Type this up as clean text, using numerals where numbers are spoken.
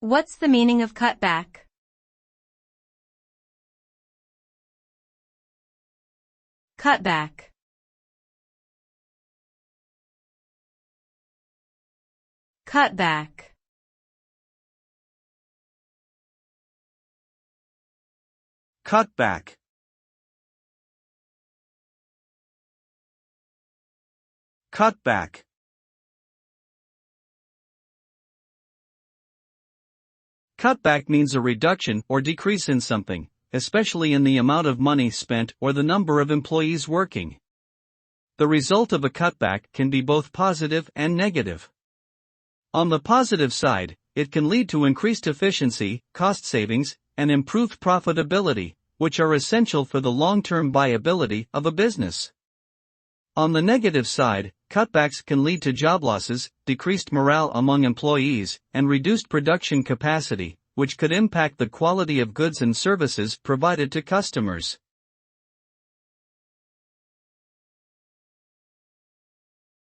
What's the meaning of cutback? Cutback. Cutback. Cutback. Cutback. Cutback means a reduction or decrease in something, especially in the amount of money spent or the number of employees working. The result of a cutback can be both positive and negative. On the positive side, it can lead to increased efficiency, cost savings, and improved profitability, which are essential for the long-term viability of a business. On the negative side, cutbacks can lead to job losses, decreased morale among employees, and reduced production capacity, which could impact the quality of goods and services provided to customers.